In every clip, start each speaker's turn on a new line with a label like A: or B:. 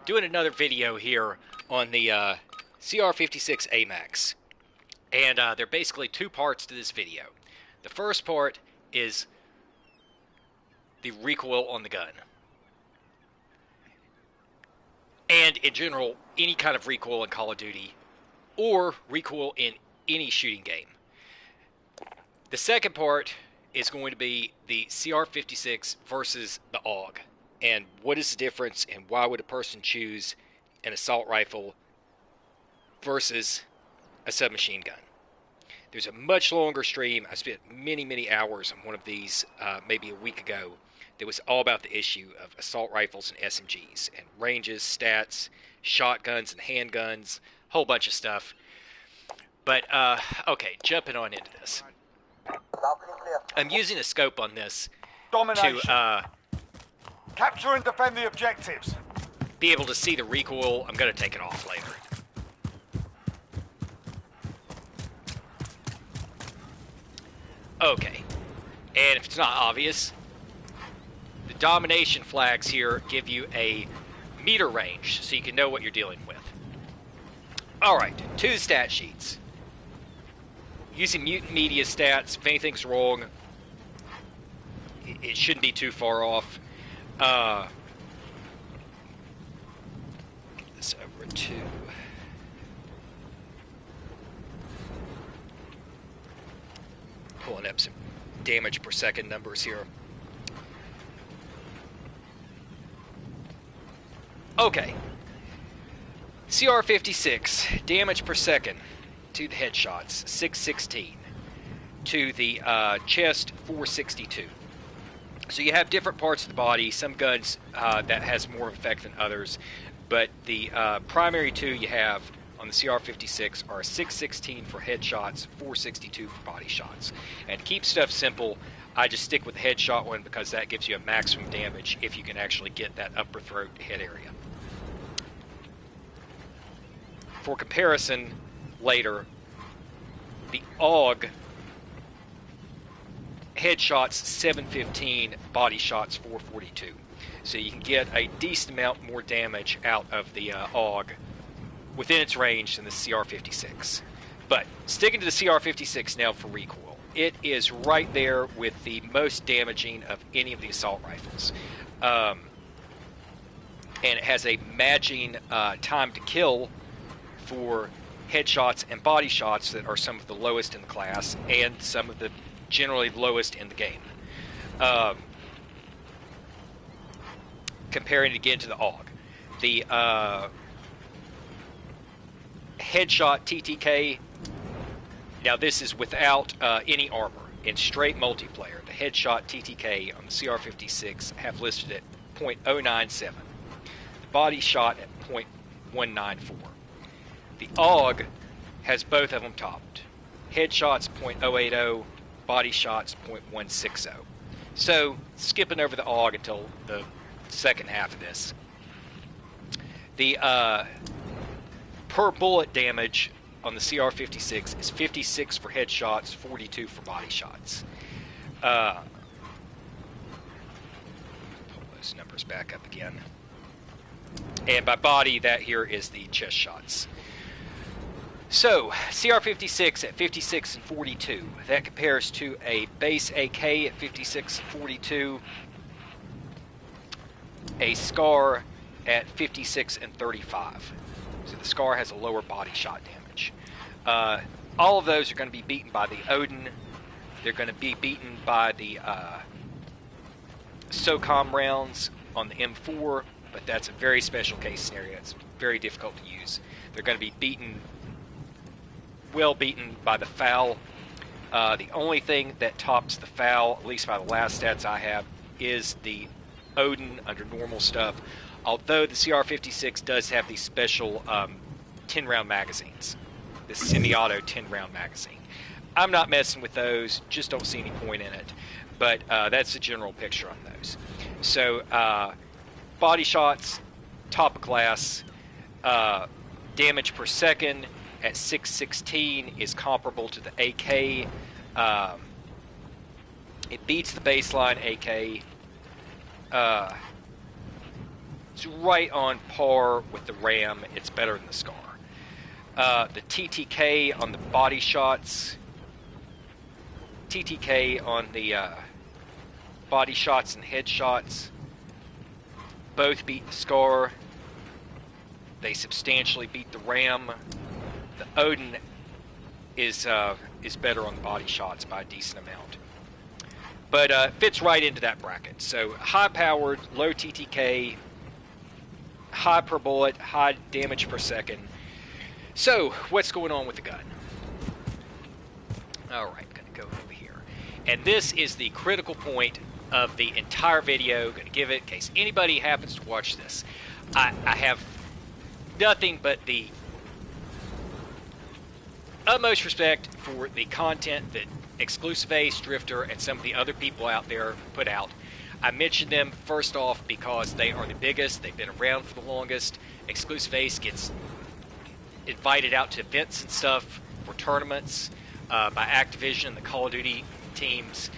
A: doing another video here on the CR-56 AMAX. And there are basically two parts to this video. The first part is the recoil on the gun. And in general, any kind of recoil in Call of Duty or recoil in any shooting game. The second part is going to be the CR-56 versus the AUG. And what is the difference, and why would a person choose an assault rifle versus a submachine gun? There's a much longer stream. I spent many hours on one of these maybe a week ago that was all about the issue of assault rifles and SMGs and ranges, stats, shotguns and handguns, whole bunch of stuff. But okay, jumping on into this. I'm using a scope on this to
B: capture and defend the objectives.
A: Be able to see the recoil. I'm going to take it off later. Okay, and if it's not obvious, the domination flags here give you a meter range, so you can know what you're dealing with. Alright, to the stat sheets. Using mutant media stats, if anything's wrong, it shouldn't be too far off. Get this over to... Pulling up some damage per second numbers here. Okay. CR-56, damage per second to the headshots, 616. To the chest, 462. So you have different parts of the body. Some guns that has more effect than others. But the primary two you have on the CR-56 are 616 for headshots, 462 for body shots. And to keep stuff simple, I just stick with the headshot one because that gives you a maximum damage if you can actually get that upper throat head area. For comparison, later, the AUG headshots 715, body shots 442. So you can get a decent amount more damage out of the AUG within its range than the CR-56. But sticking to the CR-56 now for recoil. It is right there with the most damaging of any of the assault rifles. And it has a matching time to kill for headshots and body shots that are some of the lowest in the class and some of the generally lowest in the game. Comparing it again to the AUG. The headshot TTK, now this is without any armor, in straight multiplayer. The headshot TTK on the CR-56 have listed at .097. The body shot at .194. The AUG has both of them topped. Headshots .080, body shots .160. So, skipping over the AUG until the second half of this. The per bullet damage on the CR-56 is 56 for headshots, 42 for body shots. Pull those numbers back up again. And by body, that here is the chest shots. So, CR-56 at 56 and 42. That compares to a base AK at 56 and 42. A SCAR at 56 and 35. So the SCAR has a lower body shot damage. All of those are going to be beaten by the Odin. They're going to be beaten by the SOCOM rounds on the M4, but that's a very special case scenario. It's very difficult to use. They're going to be beaten, well beaten by the FAL. The only thing that tops the FAL, at least by the last stats I have, is the Odin under normal stuff. Although the CR-56 does have these special 10-round magazines. The semi-auto 10-round magazine. I'm not messing with those, just don't see any point in it. But that's the general picture on those. So, body shots, top of class, damage per second at 616 is comparable to the AK. It beats the baseline AK. It's right on par with the Ram. It's better than the Scar. The TTK on the body shots, TTK on the body shots and headshots, both beat the Scar. They substantially beat the Ram. The Odin is better on the body shots by a decent amount, but fits right into that bracket. So high-powered, low TTK, high per bullet, high damage per second. So what's going on with the gun? All right, gonna go over here, and this is the critical point of the entire video. Gonna give it in case anybody happens to watch this. I have nothing but the utmost respect for the content that Exclusive Ace, Drifter, and some of the other people out there put out. I mentioned them first off because they are the biggest. They've been around for the longest. Exclusive Ace gets invited out to events and stuff for tournaments by Activision and the Call of Duty teams.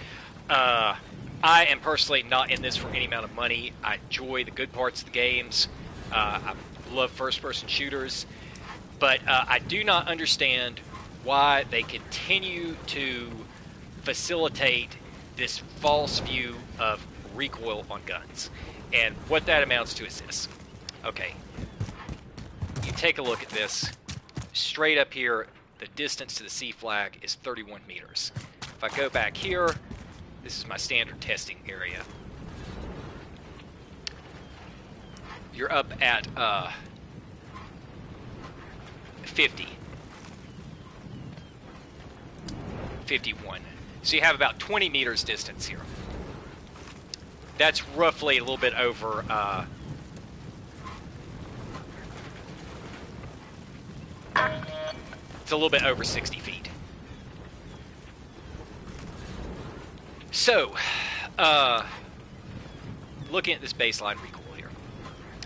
A: I am personally not in this for any amount of money. I enjoy the good parts of the games. I love first-person shooters. But I do not understand why they continue to facilitate this false view of recoil on guns. And what that amounts to is this. Okay, you take a look at this. Straight up here, the distance to the C flag is 31 meters. If I go back here, this is my standard testing area. You're up at 50. 51. So you have about 20 meters distance here. That's roughly a little bit over it's a little bit over 60 feet. So, looking at this baseline recoil here.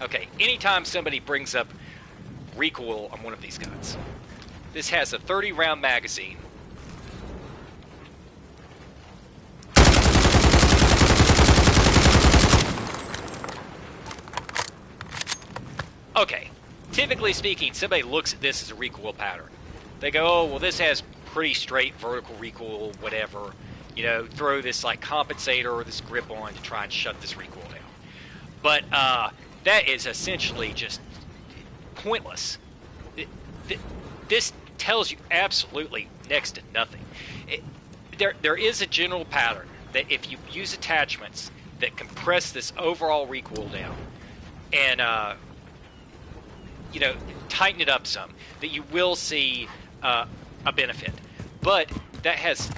A: Okay, anytime somebody brings up recoil on one of these guns, this has a 30-round magazine. Okay, typically speaking, somebody looks at this as a recoil pattern. They go, oh, well, this has pretty straight vertical recoil, whatever. You know, throw this like compensator or this grip on to try and shut this recoil down. But that is essentially just pointless. This tells you absolutely next to nothing. There is a general pattern that if you use attachments that compress this overall recoil down and you know, tighten it up some, that you will see a benefit. But that has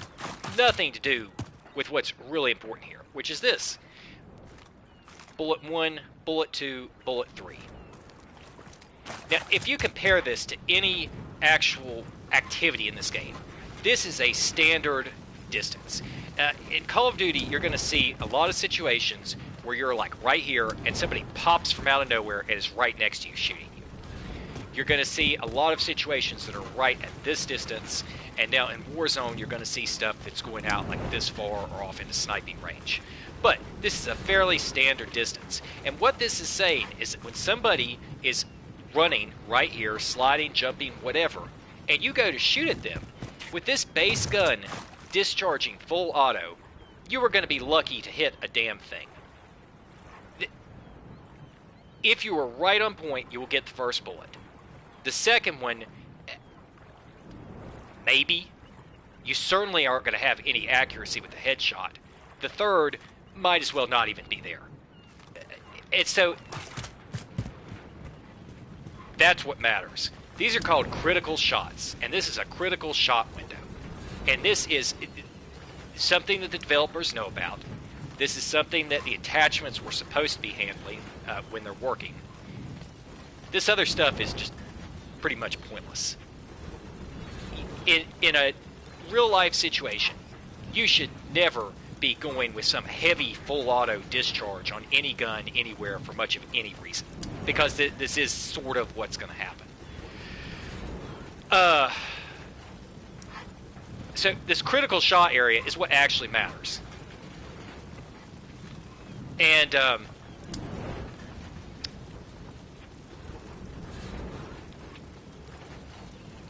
A: nothing to do with what's really important here, which is this. Bullet 1, bullet 2, bullet 3. Now, if you compare this to any actual activity in this game, this is a standard distance. In Call of Duty, you're going to see a lot of situations where you're like right here and somebody pops from out of nowhere and is right next to you shooting you. You're going to see a lot of situations that are right at this distance, and now in Warzone, you're going to see stuff that's going out like this far or off into sniping range. But this is a fairly standard distance, and what this is saying is that when somebody is running right here, sliding, jumping, whatever, and you go to shoot at them, with this base gun discharging full auto, you are going to be lucky to hit a damn thing. If you are right on point, you will get the first bullet. The second one, maybe. You certainly aren't going to have any accuracy with the headshot. The third might as well not even be there. And so, that's what matters. These are called critical shots, and this is a critical shot window. And this is something that the developers know about. This is something that the attachments were supposed to be handling when they're working. This other stuff is just pretty much pointless. In a real-life situation, you should never be going with some heavy full-auto discharge on any gun anywhere for much of any reason, because this is sort of what's going to happen. So this critical shot area is what actually matters.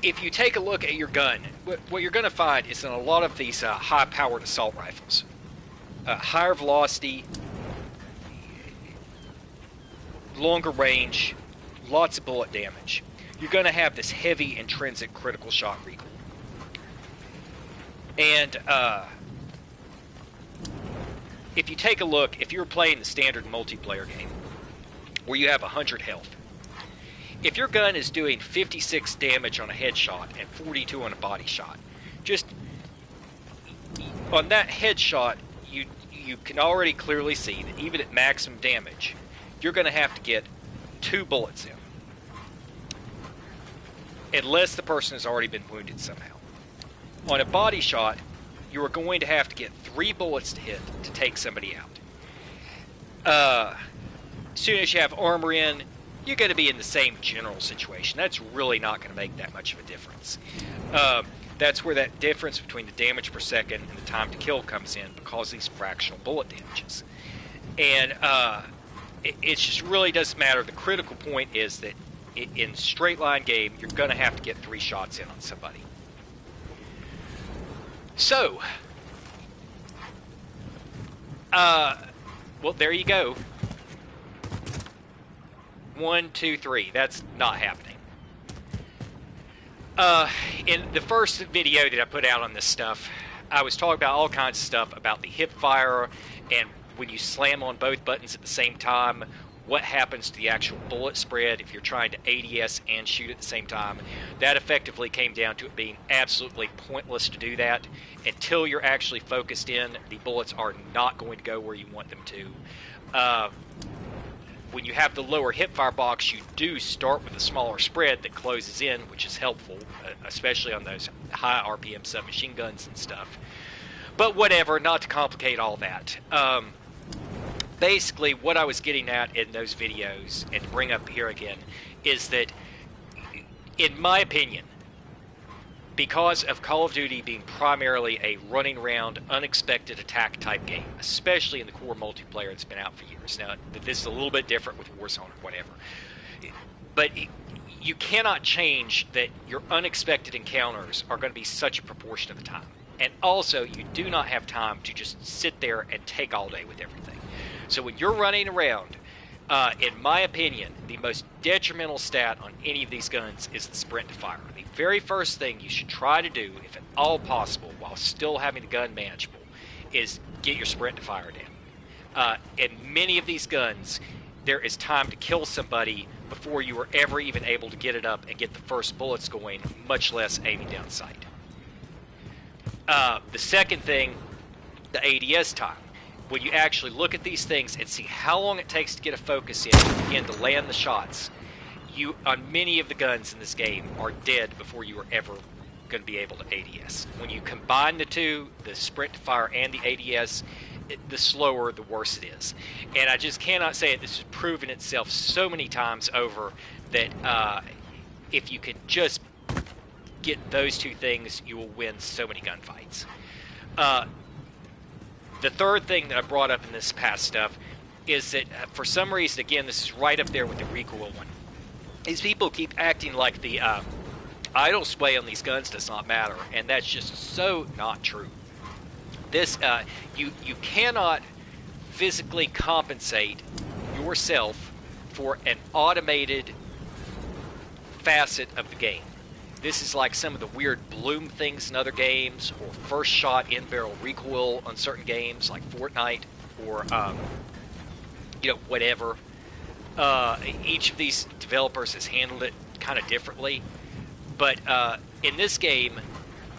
A: if you take a look at your gun, what you're going to find is in a lot of these high-powered assault rifles, higher velocity, longer range, lots of bullet damage, you're going to have this heavy intrinsic critical shot recoil. And if you take a look, if you're playing the standard multiplayer game where you have 100 health, if your gun is doing 56 damage on a headshot and 42 on a body shot, just on that headshot, you can already clearly see that even at maximum damage, you're going to have to get 2 bullets in, unless the person has already been wounded somehow. On a body shot, you are going to have to get 3 bullets to hit to take somebody out. As soon as you have armor in, you're going to be in the same general situation. That's really not going to make that much of a difference. That's where that difference between the damage per second and the time to kill comes in, because of these fractional bullet damages. And it just really doesn't matter. The critical point is that in straight line game, you're going to have to get 3 shots in on somebody. So, well, there you go. 1, 2, 3. That's not happening. In the first video that I put out on this stuff, I was talking about all kinds of stuff about the hip fire, and when you slam on both buttons at the same time, what happens to the actual bullet spread if you're trying to ADS and shoot at the same time. That effectively came down to it being absolutely pointless to do that. Until you're actually focused in, the bullets are not going to go where you want them to. When you have the lower hipfire box, you do start with a smaller spread that closes in, which is helpful, especially on those high RPM submachine guns and stuff. But whatever, not to complicate all that. Basically, what I was getting at in those videos, and to bring up here again, is that, in my opinion, because of Call of Duty being primarily a running around, unexpected attack type game, especially in the core multiplayer that's been out for years. Now, this is a little bit different with Warzone or whatever. But you cannot change that your unexpected encounters are going to be such a proportion of the time. And also, you do not have time to just sit there and take all day with everything. So when you're running around, in my opinion, the most detrimental stat on any of these guns is the sprint to fire. The very first thing you should try to do, if at all possible, while still having the gun manageable, is get your sprint to fire down. In many of these guns, there is time to kill somebody before you are ever even able to get it up and get the first bullets going, much less aiming down sight. The second thing, the ADS time. When you actually look at these things and see how long it takes to get a focus in and begin to land the shots, you, on many of the guns in this game, are dead before you are ever going to be able to ADS. When you combine the two, the sprint to fire and the ADS, the slower, the worse it is. And I just cannot say it. This has proven itself so many times over that if you can just get those two things, you will win so many gunfights. The third thing that I brought up in this past stuff is that for some reason, again, this is right up there with the recoil one. These people keep acting like the idle sway on these guns does not matter, and that's just so not true. This you cannot physically compensate yourself for an automated facet of the game. This is like some of the weird bloom things in other games, or first shot in-barrel recoil on certain games like Fortnite, or whatever. Each of these developers has handled it kind of differently. But in this game,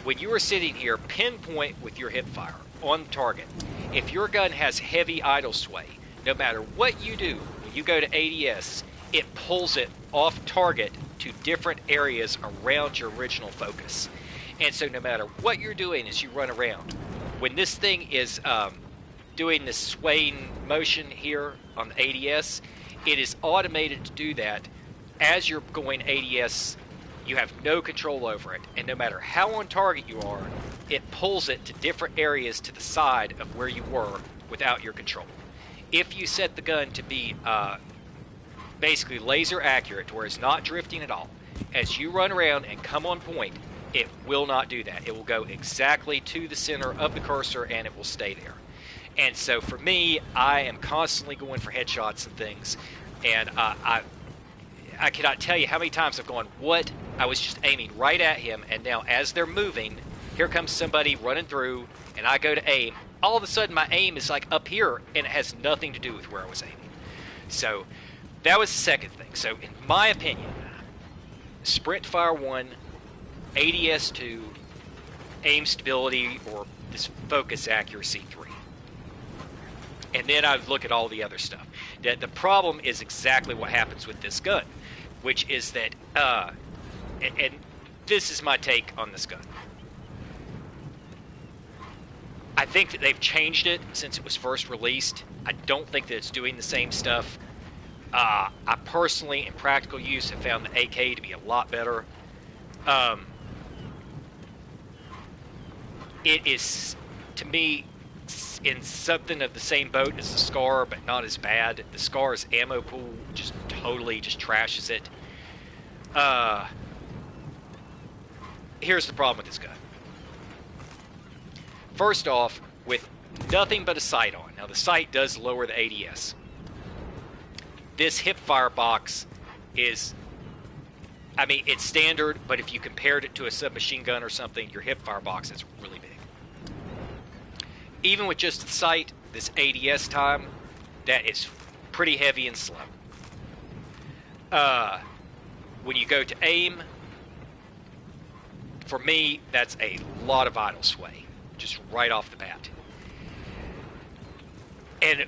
A: when you are sitting here, pinpoint with your hipfire on target. If your gun has heavy idle sway, no matter what you do, when you go to ADS, it pulls it off target to different areas around your original focus. And so no matter what you're doing as you run around, when this thing is doing this swaying motion here on the ADS, it is automated to do that. As you're going ADS, you have no control over it. And no matter how on target you are, it pulls it to different areas to the side of where you were without your control. If you set the gun to be basically laser accurate, to where it's not drifting at all, as you run around and come on point, it will not do that. It will go exactly to the center of the cursor and it will stay there. And so for me, I am constantly going for headshots and things, and I cannot tell you how many times I've gone, what? I was just aiming right at him, and now as they're moving, here comes somebody running through, and I go to aim. All of a sudden, my aim is like up here, and it has nothing to do with where I was aiming. So that was the second thing. So in my opinion, Sprint Fire 1, ADS 2, aim stability, or this focus accuracy 3. And then I look at all the other stuff. The problem is exactly what happens with this gun, which is that, and this is my take on this gun. I think that they've changed it since it was first released. I don't think that it's doing the same stuff. I personally, in practical use, have found the AK to be a lot better. It is, to me, in something of the same boat as the SCAR, but not as bad. The SCAR's ammo pool just totally just trashes it. Here's the problem with this gun. First off, with nothing but a sight on. Now, the sight does lower the ADS. This hipfire box is, I mean, it's standard, but if you compared it to a submachine gun or something, your hipfire box is really big. Even with just the sight, this ADS time, that is pretty heavy and slow. When you go to aim, for me, that's a lot of idle sway, just right off the bat. And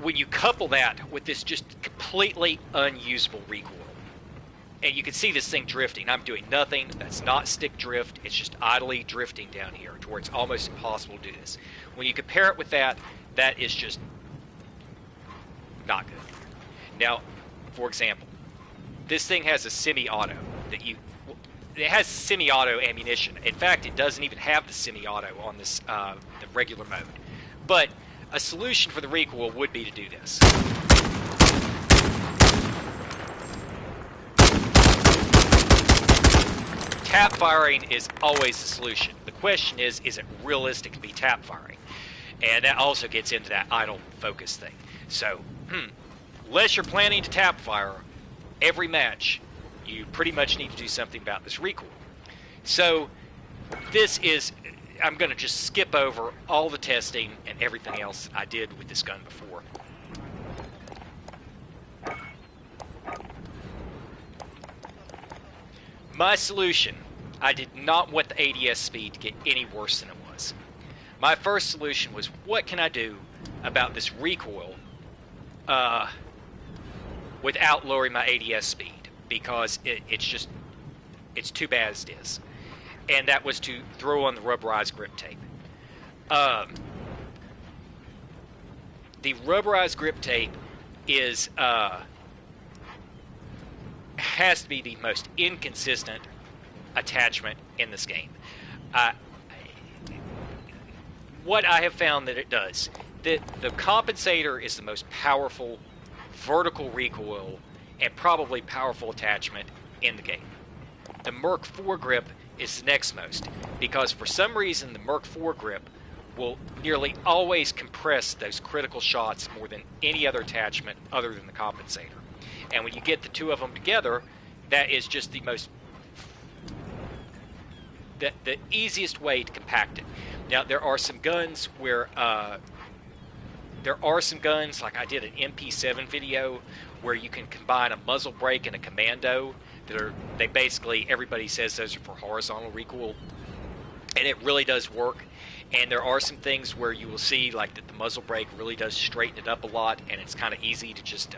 A: when you couple that with this just completely unusable recoil, and you can see this thing drifting. I'm doing nothing. That's not stick drift. It's just idly drifting down here to where it's almost impossible to do this. When you compare it with that, that is just not good. Now, for example, this thing has a semi-auto that it has semi-auto ammunition. In fact, it doesn't even have the semi-auto on this the regular mode. But a solution for the recoil would be to do this. Tap firing is always the solution. The question is it realistic to be tap firing? And that also gets into that idle focus thing. So, unless you're planning to tap fire every match, you pretty much need to do something about this recoil. So, this is, I'm going to just skip over all the testing and everything else that I did with this gun before. My solution, I did not want the ADS speed to get any worse than it was. My first solution was, what can I do about this recoil without lowering my ADS speed? Because it's too bad as it is. And that was to throw on the rubberized grip tape. The rubberized grip tape is has to be the most inconsistent attachment in this game. What I have found that it does, the compensator is the most powerful vertical recoil and probably powerful attachment in the game. The Merc 4 grip is the next most, because for some reason the Merc 4 grip will nearly always compress those critical shots more than any other attachment other than the compensator. And when you get the two of them together, that is just the most, the easiest way to compact it. Now, there are some guns where, like I did an MP7 video, where you can combine a muzzle brake and a commando. They basically, everybody says those are for horizontal recoil, and it really does work. And there are some things where you will see like that the muzzle brake really does straighten it up a lot, and it's kind of easy to just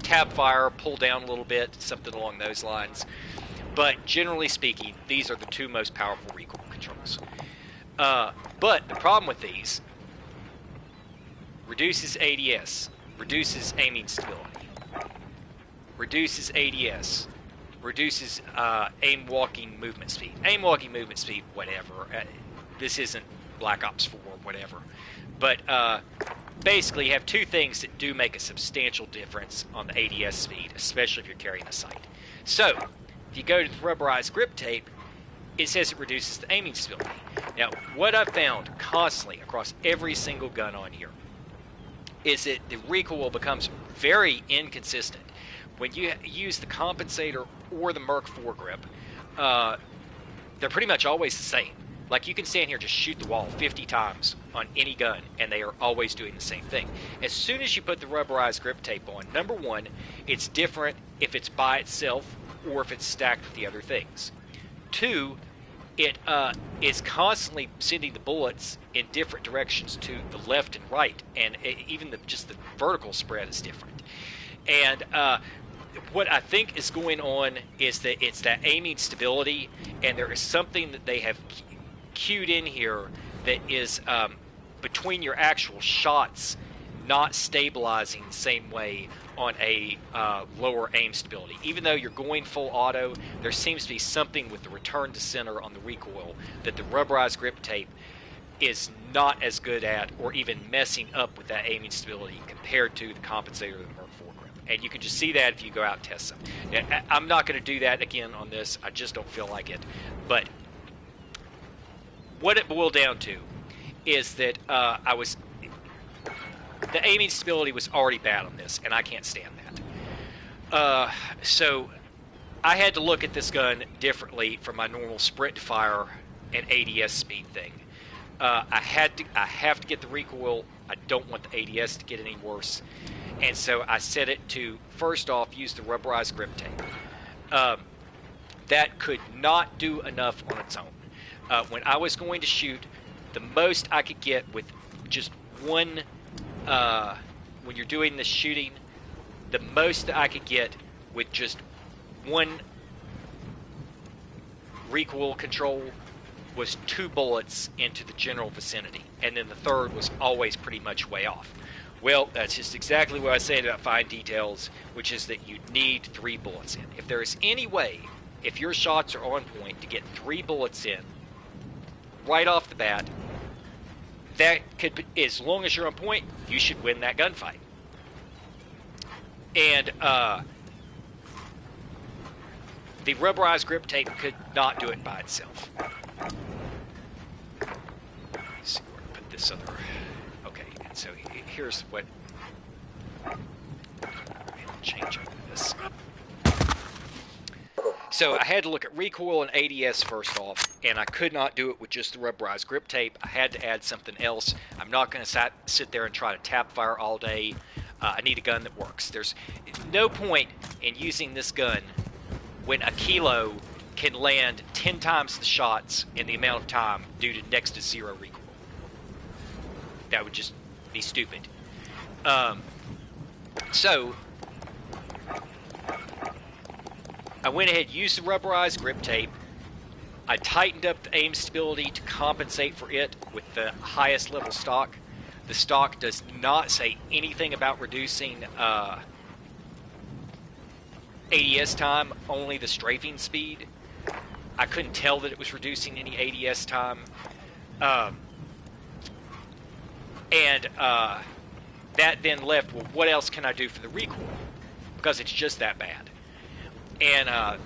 A: tab fire, pull down a little bit, something along those lines. But generally speaking, these are the two most powerful recoil controls. But the problem with these, reduces ADS, reduces aiming stability, reduces ADS, reduces aim walking movement speed. Aim walking movement speed, whatever. This isn't Black Ops 4, whatever. But basically you have two things that do make a substantial difference on the ADS speed, especially if you're carrying a sight. So, if you go to the rubberized grip tape, it says it reduces the aiming stability. Now, what I've found constantly across every single gun on here is that the recoil becomes very inconsistent. When you use the compensator or the Merc foregrip, they're pretty much always the same. Like, you can stand here and just shoot the wall 50 times on any gun, and they are always doing the same thing. As soon as you put the rubberized grip tape on, number one, it's different if it's by itself or if it's stacked with the other things. Two, it is constantly sending the bullets in different directions to the left and right, and even just the vertical spread is different. And what I think is going on is that it's that aiming stability, and there is something that they have cued in here that is between your actual shots not stabilizing the same way on a lower aim stability. Even though you're going full auto, there seems to be something with the return to center on the recoil that the rubberized grip tape is not as good at, or even messing up with that aiming stability compared to the compensator of the Merc foregrip. And you can just see that if you go out and test them. Now, I'm not going to do that again on this. I just don't feel like it. But what it boiled down to is that the aiming stability was already bad on this, and I can't stand that. So I had to look at this gun differently from my normal sprint to fire and ADS speed thing. I have to get the recoil. I don't want the ADS to get any worse, and so I set it to, first off, use the rubberized grip tape. That could not do enough on its own. When I was going to shoot, the most I could get with just one, when you're doing this shooting, the most that I could get with just one recoil control was 2 bullets into the general vicinity, and then the third was always pretty much way off. Well, that's just exactly what I said about fine details, which is that you need 3 bullets in. If there is any way, if your shots are on point, to get 3 bullets in right off the bat, that could, as long as you're on point, you should win that gunfight. And the rubberized grip tape could not do it by itself. Let's see where to put this other. Okay, and so here's what. Change over this. So I had to look at recoil and ADS first off, and I could not do it with just the rubberized grip tape. I had to add something else. I'm not going to sit there and try to tap fire all day. I need a gun that works. There's no point in using this gun when a kilo can land 10 times the shots in the amount of time due to next to 0 recoil. That would just be stupid. So I went ahead and used the rubberized grip tape. I tightened up the aim stability to compensate for it with the highest level stock. The stock does not say anything about reducing ADS time, only the strafing speed. I couldn't tell that it was reducing any ADS time. That then left, well, what else can I do for the recoil? Because it's just that bad. And I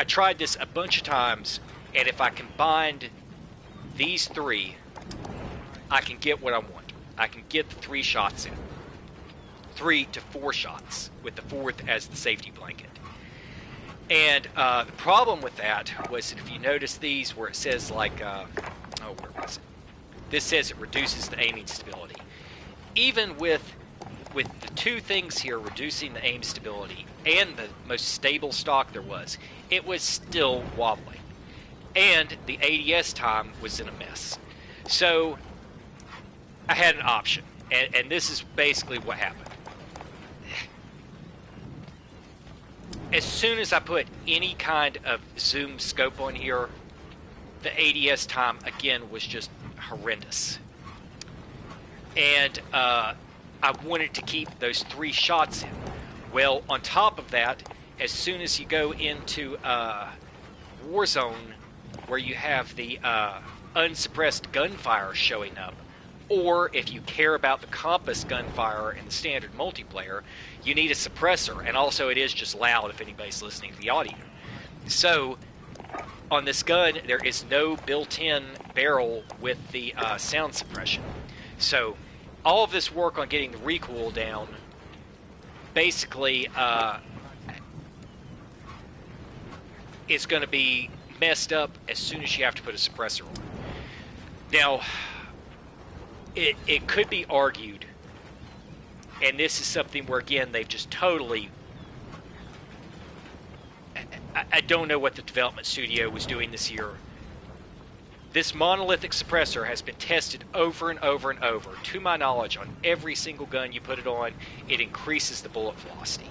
A: tried this a bunch of times, and if I combined these 3, I can get what I want. I can get the 3 shots in. 3 to 4 shots, with the 4th as the safety blanket. And the problem with that was that if you notice these where it says like, where was it? This says it reduces the aiming stability. Even with the 2 things here reducing the aim stability and the most stable stock there was, it was still wobbling. And the ADS time was in a mess. So I had an option, and this is basically what happened. As soon as I put any kind of zoom scope on here, the ADS time again was just horrendous. And I wanted to keep those 3 shots in. Well, on top of that, as soon as you go into Warzone, where you have the unsuppressed gunfire showing up, or if you care about the compass gunfire in the standard multiplayer, you need a suppressor, and also it is just loud if anybody's listening to the audio. So, on this gun, there is no built-in barrel with the sound suppression. So, all of this work on getting the recoil down basically is going to be messed up as soon as you have to put a suppressor on. Now, it could be argued, and this is something where, again, they've just totally... I don't know what the development studio was doing this year. This monolithic suppressor has been tested over and over and over. To my knowledge, on every single gun you put it on, it increases the bullet velocity.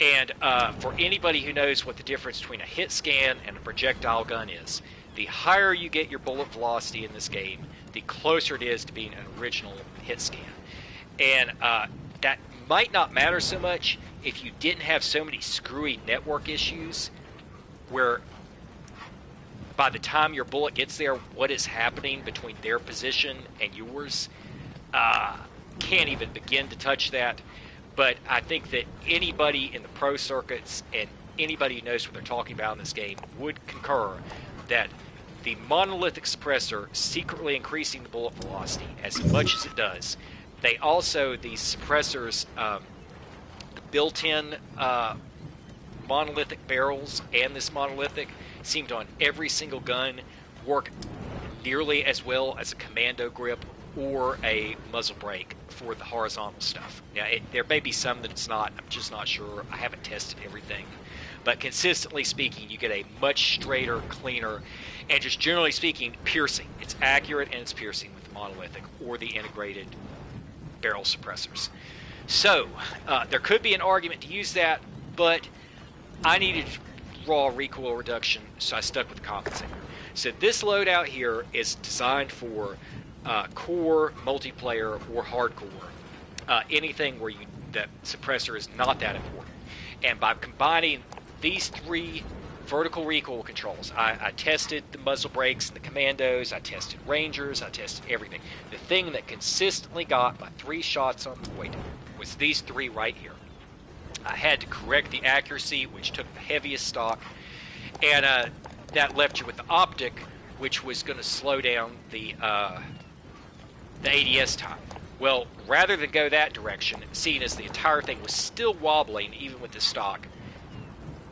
A: And for anybody who knows what the difference between a hit scan and a projectile gun is, the higher you get your bullet velocity in this game, the closer it is to being an original hit scan. And that might not matter so much if you didn't have so many screwy network issues where by the time your bullet gets there, what is happening between their position and yours, can't even begin to touch that. But I think that anybody in the pro circuits and anybody who knows what they're talking about in this game would concur that the monolithic suppressor secretly increasing the bullet velocity as much as it does. They also, these suppressors, the built-in monolithic barrels and this monolithic seem to, on every single gun, work nearly as well as a commando grip or a muzzle brake for the horizontal stuff. Now, there may be some that it's not. I'm just not sure. I haven't tested everything. But consistently speaking, you get a much straighter, cleaner, and just generally speaking, piercing. It's accurate and it's piercing with the monolithic or the integrated barrel suppressors. So, there could be an argument to use that, but I needed raw recoil reduction, so I stuck with the compensator. So this loadout here is designed for core, multiplayer, or hardcore. Anything where that suppressor is not that important. And by combining these three vertical recoil controls, I tested the muzzle brakes and the commandos, I tested rangers, I tested everything. The thing that consistently got my 3 shots on point was these 3 right here. I had to correct the accuracy, which took the heaviest stock, and that left you with the optic, which was going to slow down the ADS time. Well, rather than go that direction, seeing as the entire thing was still wobbling, even with the stock,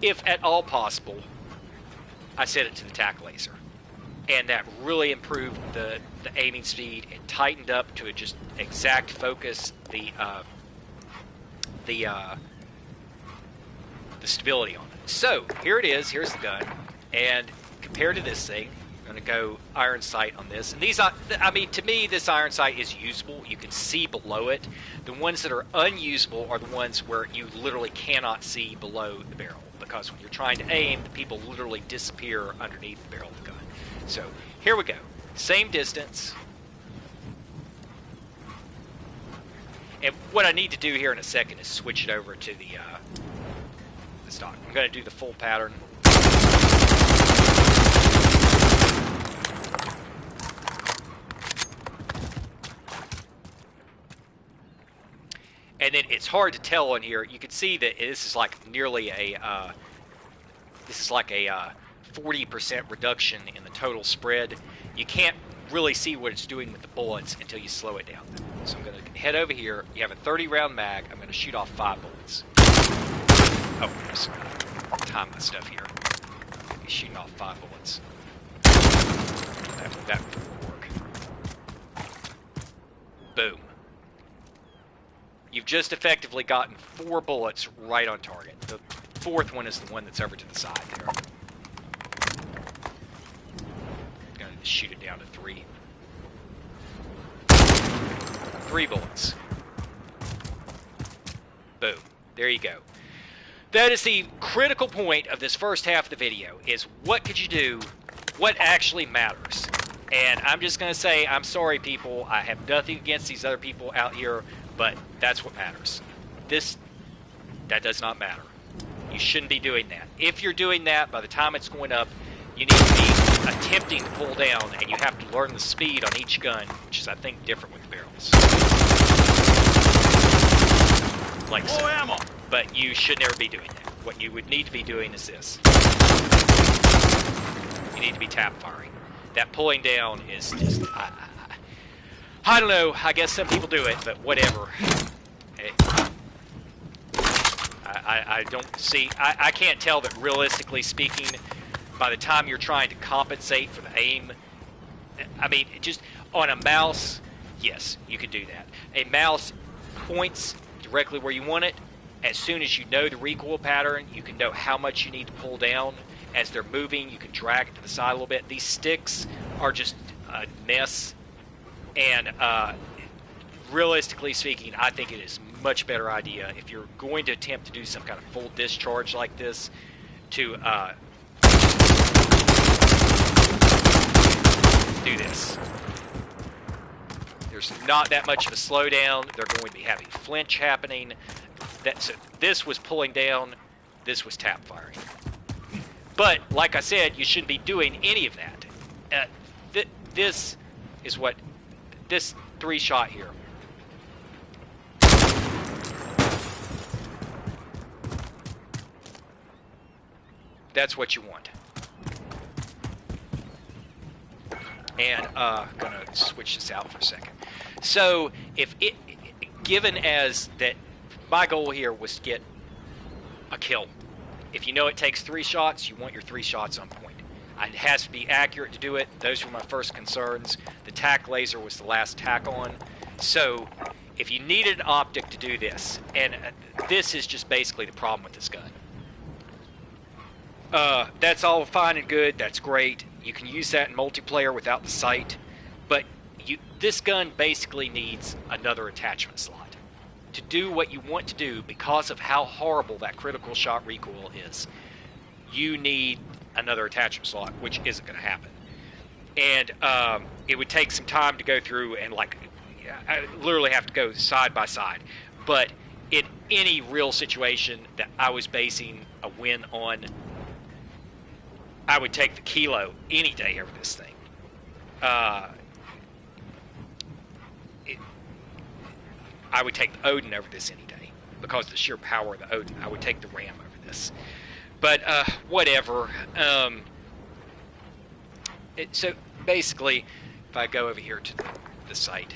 A: if at all possible, I set it to the tack laser. And that really improved the aiming speed and tightened up to a just exact focus the stability on it. So, here it is, here's the gun, and compared to this thing, I'm going to go iron sight on this. And these, I mean, to me, this iron sight is usable. You can see below it. The ones that are unusable are the ones where you literally cannot see below the barrel, because when you're trying to aim, the people literally disappear underneath the barrel of the gun. So, here we go. Same distance. And what I need to do here in a second is switch it over to the stock. I'm going to do the full pattern. And then it's hard to tell on here. You can see that this is like nearly a 40% reduction in the total spread. You can't really see what it's doing with the bullets until you slow it down. So I'm going to head over here. You have a 30-round mag. I'm going to shoot off 5 bullets. Oh, oops. Time my stuff here. He's shooting off 5 bullets. That will work. Boom. You've just effectively gotten 4 bullets right on target. The 4th one is the one that's over to the side there. I'm going to shoot it down to 3. 3 bullets. Boom. There you go. That is the critical point of this first half of the video, is what could you do, what actually matters. And I'm just going to say, I'm sorry people, I have nothing against these other people out here, but that's what matters. That does not matter. You shouldn't be doing that. If you're doing that, by the time it's going up, you need to be attempting to pull down, and you have to learn the speed on each gun, which is, I think, different with the barrels. Like so.
B: Ammo.
A: But you should never be doing that. What you would need to be doing is this. You need to be tap firing. That pulling down is just... I don't know. I guess some people do it, but whatever. I don't see... I can't tell that, realistically speaking, by the time you're trying to compensate for the aim... I mean, just on a mouse, yes, you could do that. A mouse points directly where you want it. As soon as you know the recoil pattern, you can know how much you need to pull down. As they're moving, you can drag it to the side a little bit. These sticks are just a mess. And realistically speaking, I think it is a much better idea if you're going to attempt to do some kind of full discharge like this to do this. There's not that much of a slowdown. They're going to be having flinch happening. So this was pulling down. This was tap firing. But, like I said, you shouldn't be doing any of that. This is what... This 3-shot here. That's what you want. And, gonna switch this out for a second. So, if it... Given as that... My goal here was to get a kill. If you know it takes 3 shots, you want your 3 shots on point. It has to be accurate to do it. Those were my first concerns. The tack laser was the last tack on. So, if you needed an optic to do this, and this is just basically the problem with this gun. That's all fine and good. That's great. You can use that in multiplayer without the sight. But this gun basically needs another attachment slot. To do what you want to do, because of how horrible that critical shot recoil is, you need another attachment slot, which isn't going to happen. And it would take some time to go through and, like, I literally have to go side by side. But in any real situation that I was basing a win on, I would take the Kilo any day over this thing. I would take the Odin over this any day because of the sheer power of the Odin. I would take the Ram over this. But whatever. So basically, if I go over here to the site.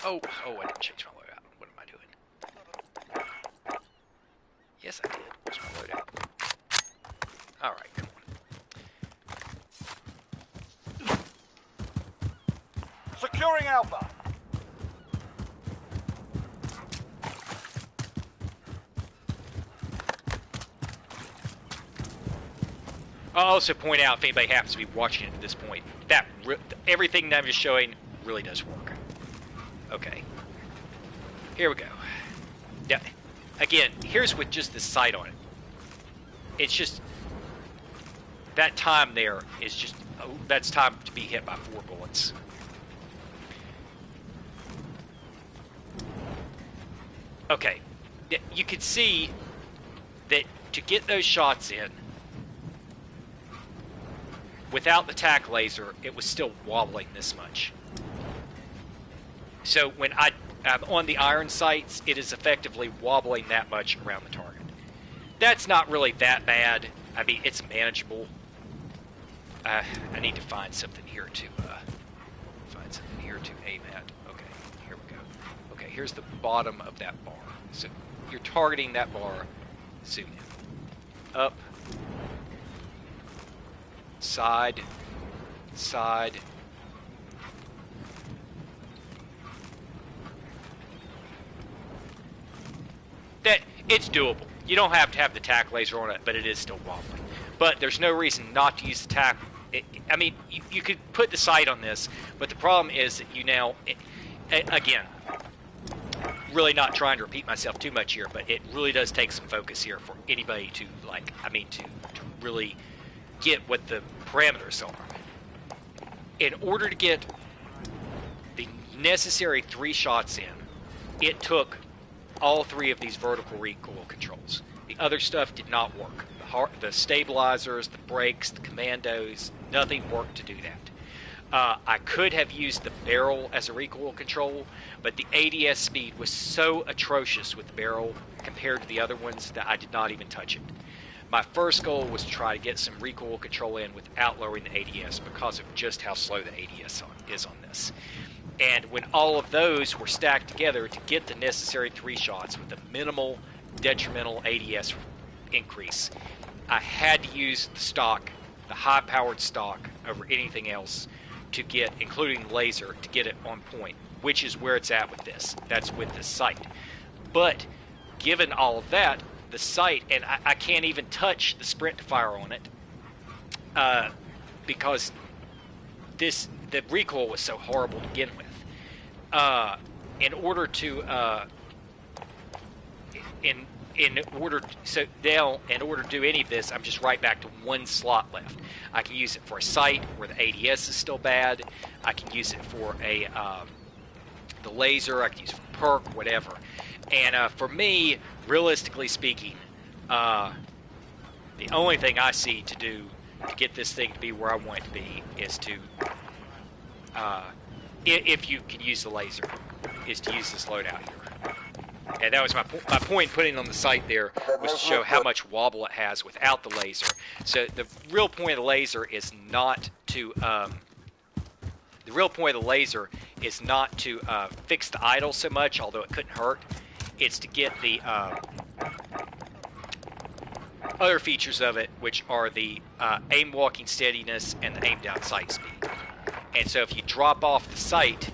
A: Oh, I didn't change my loadout. What am I doing? Yes, I did. Where's my loadout? Alright, come on.
B: Securing Alpha.
A: I'll also point out, if anybody happens to be watching it at this point, that everything that I'm just showing really does work. Okay. Here we go. Now, again, here's with just the sight on it. It's just... That time there is just... that's time to be hit by 4 bullets. Okay. You can see that to get those shots in, without the tack laser, it was still wobbling this much. So when I'm on the iron sights, it is effectively wobbling that much around the target. That's not really that bad. I mean, it's manageable. I need to find something here to aim at. Okay, here we go. Okay, here's the bottom of that bar. So you're targeting that bar. Zoom in. Up. Side. Side. That it's doable. You don't have to have the tack laser on it, but it is still wobbling. But there's no reason not to use the tack. I mean, you could put the sight on this, but the problem is that you now, again, really not trying to repeat myself too much here, but it really does take some focus here for anybody to, like, I mean, to really get what the parameters are. In order to get the necessary 3 shots in, it took all 3 of these vertical recoil controls. The other stuff did not work. The stabilizers, the brakes, the commandos, nothing worked to do that. I could have used the barrel as a recoil control, but the ADS speed was so atrocious with the barrel compared to the other ones that I did not even touch it. My first goal was to try to get some recoil control in without lowering the ADS because of just how slow the ADS is on this. And when all of those were stacked together to get the necessary 3 shots with a minimal detrimental ADS increase, I had to use the stock, the high-powered stock, over anything else to get, including laser, to get it on point, which is where it's at with this. That's with this sight. But given all of that, the sight, and I can't even touch the sprint fire on it because the recoil was so horrible to begin with. In order to do any of this, I'm just right back to 1 slot left. I can use it for a sight where the ADS is still bad. I can use it for the laser. I can use it for perk, whatever. And for me, realistically speaking, the only thing I see to do to get this thing to be where I want it to be is to, if you can use the laser, is to use this loadout here. And that was my point putting on the sight there, was to show how much wobble it has without the laser. So the real point of the laser is not to fix the idle so much, although it couldn't hurt. It's to get the other features of it, which are the aim walking steadiness and the aim down sight speed. And so if you drop off the sight,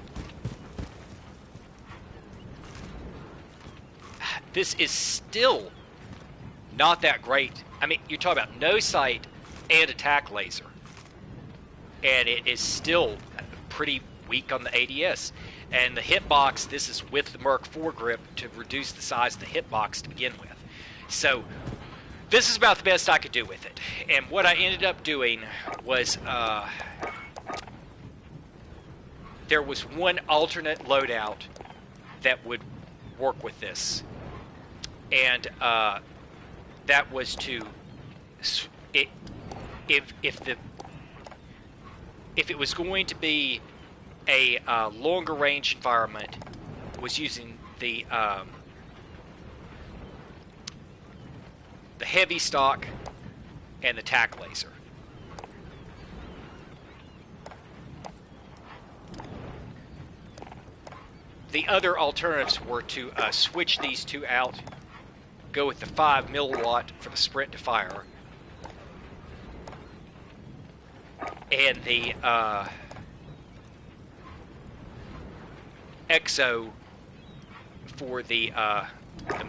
A: this is still not that great. I mean, you're talking about no sight and attack laser, and it is still pretty weak on the ADS. And the hitbox, this is with the Merc 4 grip to reduce the size of the hitbox to begin with. So this is about the best I could do with it. And what I ended up doing was there was one alternate loadout that would work with this. And that was to, if it was going to be a longer range environment, was using the heavy stock and the tack laser. The other alternatives were to switch these 2 out, go with the 5 milliwatt for the sprint to fire, and the EXO for the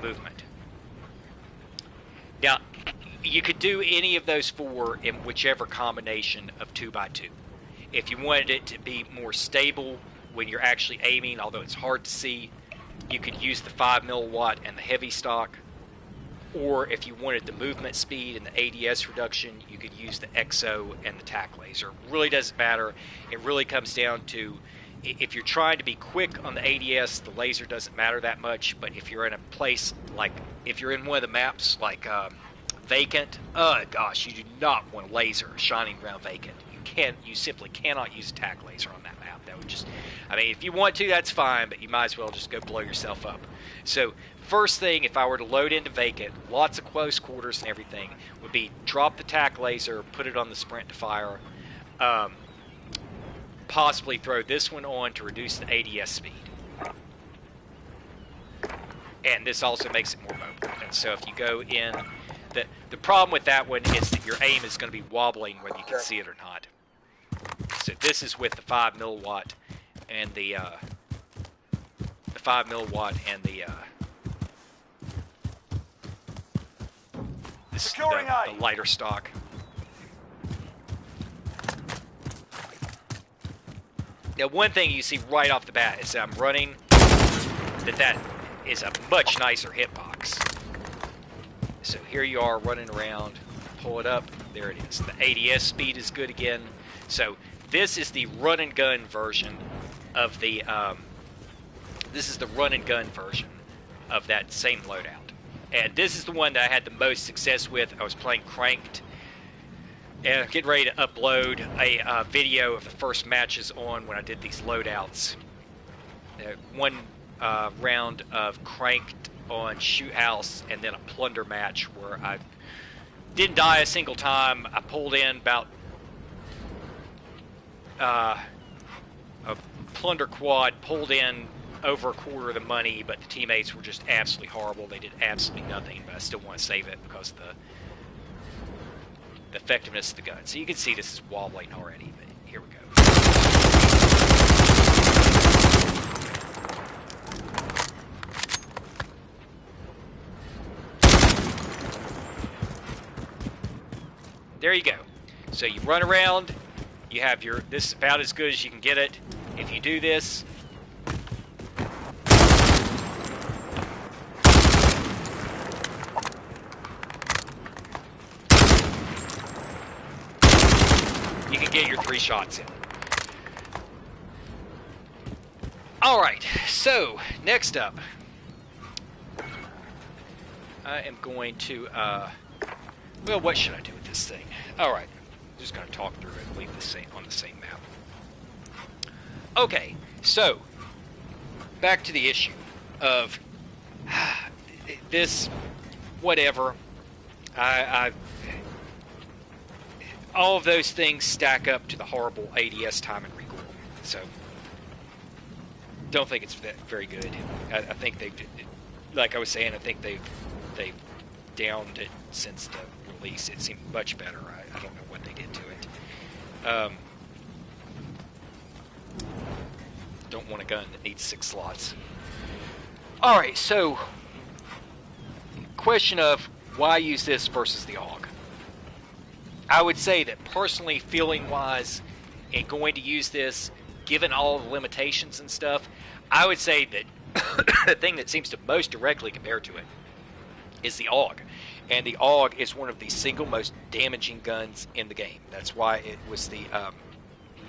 A: movement. Now, you could do any of those 4 in whichever combination of 2x2. If you wanted it to be more stable when you're actually aiming, although it's hard to see, you could use the 5 milliwatt and the heavy stock. Or if you wanted the movement speed and the ADS reduction, you could use the EXO and the tack laser. It really doesn't matter. It really comes down to, if you're trying to be quick on the ADS, the laser doesn't matter that much. But if you're in a place like, if you're in one of the maps like Vacant, gosh, you do not want a laser shining around Vacant. You simply cannot use a tack laser on that map. That would just, I mean, if you want to, that's fine, but you might as well just go blow yourself up. So first thing, if I were to load into Vacant, lots of close quarters and everything, would be drop the tack laser, put it on the sprint to fire, possibly throw this one on to reduce the ADS speed. And this also makes it more mobile. And so if you go in, the problem with that one is that your aim is going to be wobbling whether you can see it or not. So this is with the 5 milliwatt and the 5 milliwatt and the lighter stock. Now, one thing you see right off the bat is that I'm running, that is a much nicer hitbox. So here you are running around, pull it up, there it is. The ADS speed is good again. So this is the run and gun version of the, of that same loadout. And this is the one that I had the most success with. I was playing Cranked, and I'm getting ready to upload a video of the first matches on when I did these loadouts. One round of Cranked on Shoot House, and then a Plunder match where I didn't die a single time. I pulled in about a Plunder quad, pulled in over a quarter of the money, but the teammates were just absolutely horrible. They did absolutely nothing, but I still want to save it because of the effectiveness of the gun. So you can see this is wobbling already, but here we go. There you go. So you run around, you have your, this is about as good as you can get it. If you do this, you can get your 3 shots in. Alright, so next up, I am going to, well, what should I do with this thing? Alright, I'm just going to talk through it, leave this thing on the same map. Okay, so, back to the issue of this, whatever, all of those things stack up to the horrible ADS time and recoil. So, don't think it's very good. I think they've, like I was saying, I think they've downed it since the release. It seemed much better. I don't know what they did to it. Don't want a gun that needs 6 slots. Alright, so question of why use this versus the AUG. I would say that personally, feeling wise, and going to use this, given all the limitations and stuff, I would say that the thing that seems to most directly compare to it is the AUG. And the AUG is one of the single most damaging guns in the game. That's why it was the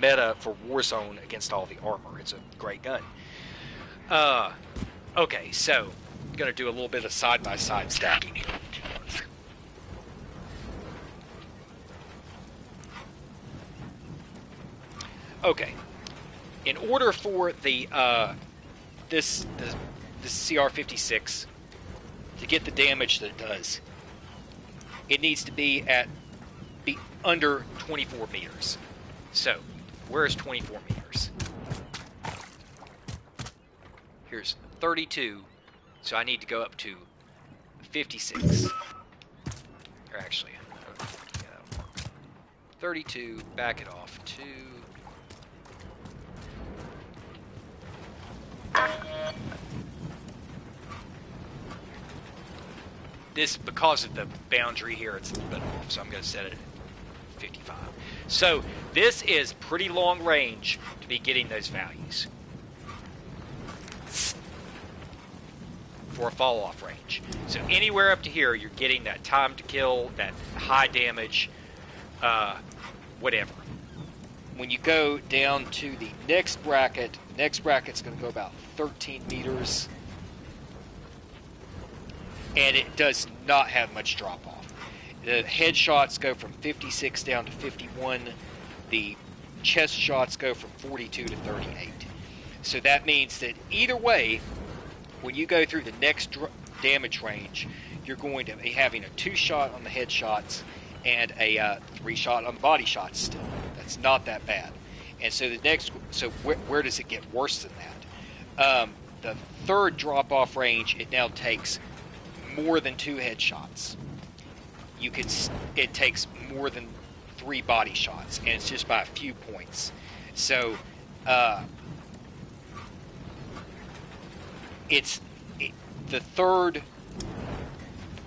A: meta for Warzone against all the armor. It's a great gun. Okay, so I'm going to do a little bit of side-by-side stacking. Okay, in order for the this CR-56 to get the damage that it does, it needs to be under 24 meters. So, where's 24 meters? Here's 32, so I need to go up to 56. Or actually, 32, back it off to... This, because of the boundary here, it's a little bit off, so I'm going to set it at 55. So, this is pretty long range to be getting those values for a fall-off range. So, anywhere up to here, you're getting that time to kill, that high damage, whatever. When you go down to the next bracket's going to go about 13 meters. And it does not have much drop-off. The headshots go from 56 down to 51. The chest shots go from 42 to 38. So that means that either way, when you go through the next damage range, you're going to be having a 2-shot on the headshots and a 3-shot on the body shots still. That's not that bad. And so the next, so where does it get worse than that? The third drop-off range, it now takes more than 2 headshots. It takes more than 3 body shots, and it's just by a few points. So, the third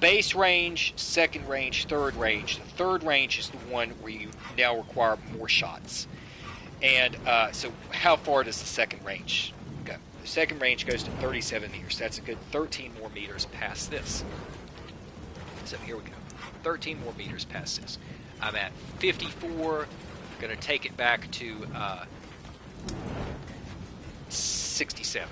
A: base range, second range, third range. The third range is the one where you now require more shots. And so, how far does the second range go? The second range goes to 37 meters. That's a good 13 more meters past this. So here we go. 13 more meters past this. I'm at 54. Going to take it back to 67.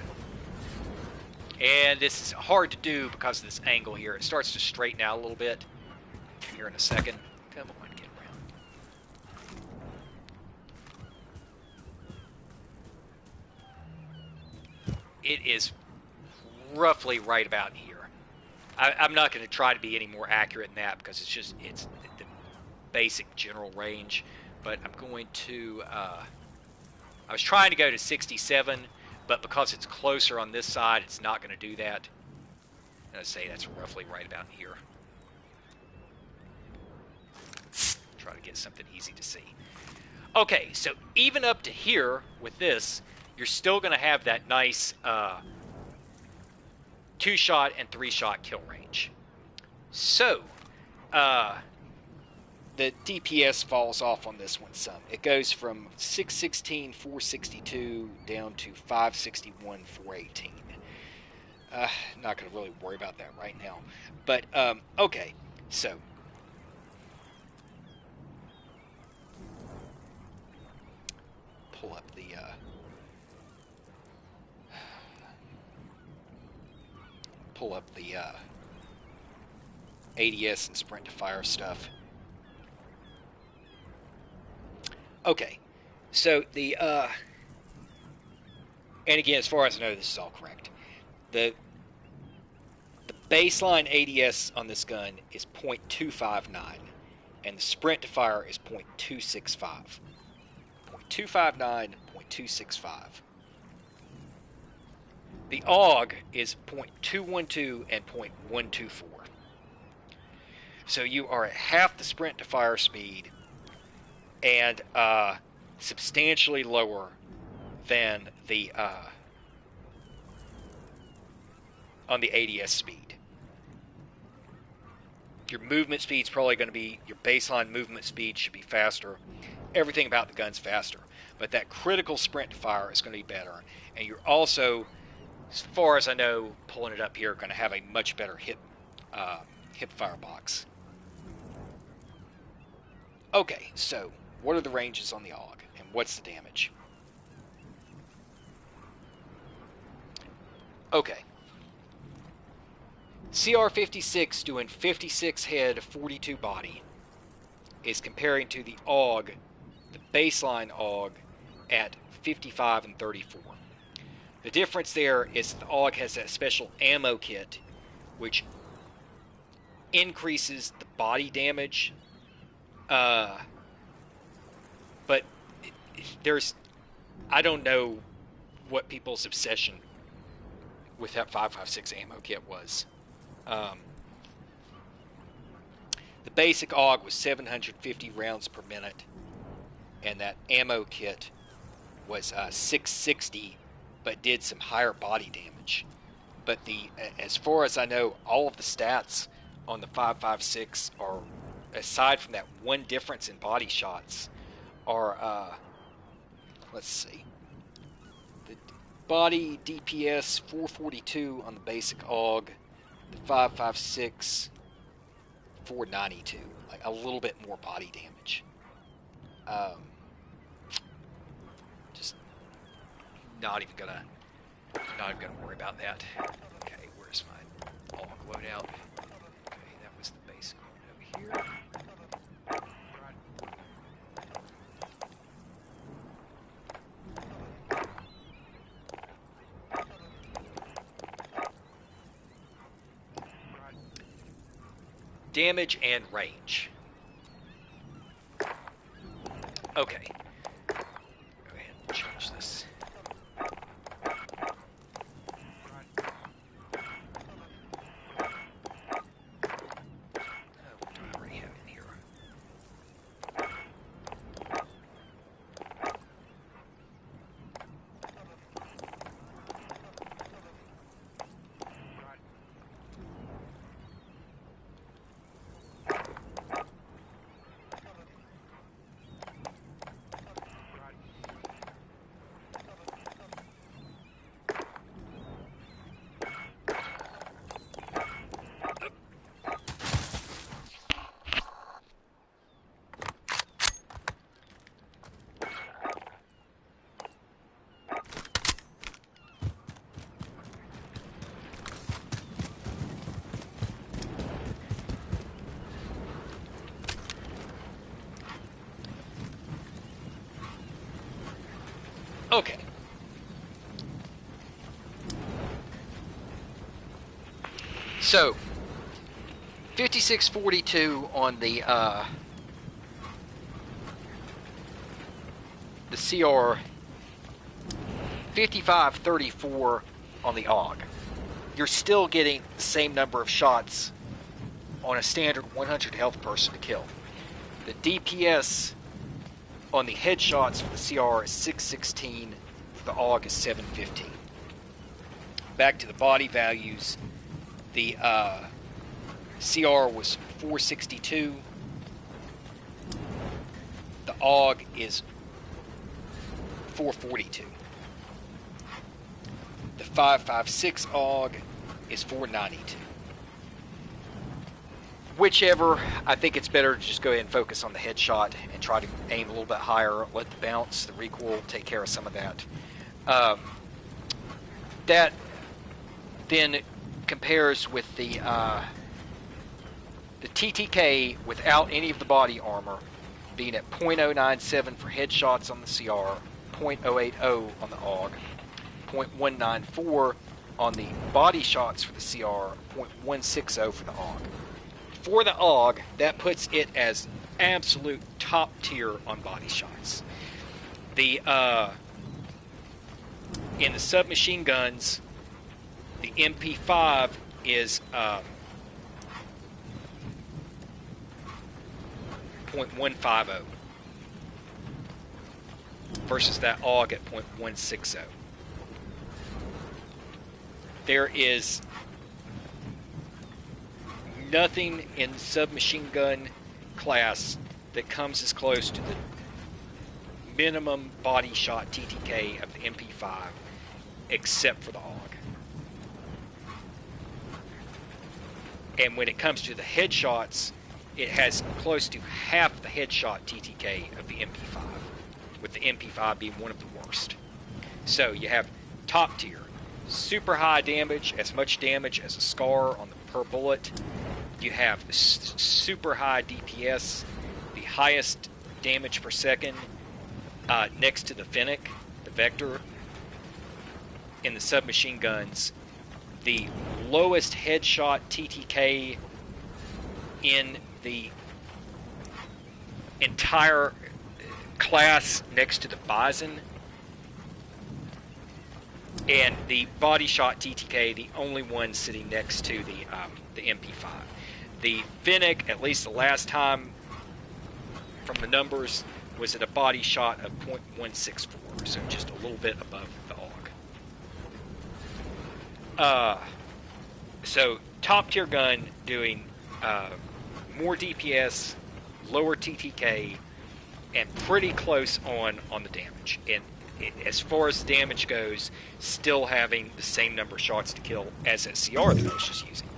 A: And this is hard to do because of this angle here. It starts to straighten out a little bit here in a second. Come on, get around. It is roughly right about here. I'm not going to try to be any more accurate than that because it's the basic general range. But I'm going to, I was trying to go to 67, but because it's closer on this side, it's not going to do that. I'm going to say that's roughly right about here. Try to get something easy to see. Okay, so even up to here with this, you're still going to have that nice 2-shot and 3-shot kill range. So, the DPS falls off on this one some. It goes from 616, 462 down to 561, 418. Not going to really worry about that right now. But, okay, so. Pull up the, ADS and sprint to fire stuff. Okay, so the, and again, as far as I know, this is all correct. The baseline ADS on this gun is .259, and the sprint to fire is .265. 0.259, 0.265. The AUG is .212 and .124. So you are at half the sprint to fire speed and substantially lower than the on the ADS speed. Your movement speed is probably going to be, your baseline movement speed should be faster. Everything about the gun's faster. But that critical sprint to fire is going to be better. And you're also, as far as I know, pulling it up here, going to have a much better hip firebox. Okay, so what are the ranges on the AUG, and what's the damage? Okay. CR-56 doing 56 head, 42 body is comparing to the AUG, the baseline AUG, at 55 and 34. The difference there is the AUG has that special ammo kit, which increases the body damage. But I don't know what people's obsession with that 5.56 ammo kit was. The basic AUG was 750 rounds per minute, and that ammo kit was 660, but did some higher body damage. But as far as I know, all of the stats on the 5.56 are, aside from that one difference in body shots, are, let's see, the body DPS 442 on the basic AUG, the 5.56 492, like a little bit more body damage. Just not even gonna worry about that. Okay, where's my AUG loadout? Okay, that was the basic one over here. Damage and range. Okay. Go ahead and change this. What do I already have in here? Okay. So, 5642 on the CR, 5534 on the AUG. You're still getting the same number of shots on a standard 100 health person to kill. The DPS on the headshots for the CR is 616, for the AUG is 715. Back to the body values, the CR was 462, the AUG is 442. The 556 AUG is 492. Whichever, I think it's better to just go ahead and focus on the headshot and try to aim a little bit higher, let the bounce, the recoil take care of some of that. That then compares with the TTK without any of the body armor being at .097 for headshots on the CR, .080 on the AUG, .194 on the body shots for the CR, .160 for the AUG. For the AUG, that puts it as absolute top tier on body shots. The in the submachine guns, the MP5 is .150 versus that AUG at .160. There is nothing in submachine gun class that comes as close to the minimum body shot TTK of the MP5 except for the AUG. And when it comes to the headshots, it has close to half the headshot TTK of the MP5, with the MP5 being one of the worst. So you have top tier, super high damage, as much damage as a scar on the per bullet. You have super high DPS, the highest damage per second, next to the Fennec, the Vector. In the submachine guns, the lowest headshot TTK in the entire class next to the Bison, and the body shot TTK, the only one sitting next to the MP5. The Fennec, at least the last time from the numbers, was at a body shot of .164, so just a little bit above the AUG. So top tier gun doing more DPS, lower TTK, and pretty close on the damage. And as far as damage goes, still having the same number of shots to kill as that CR that I was just using.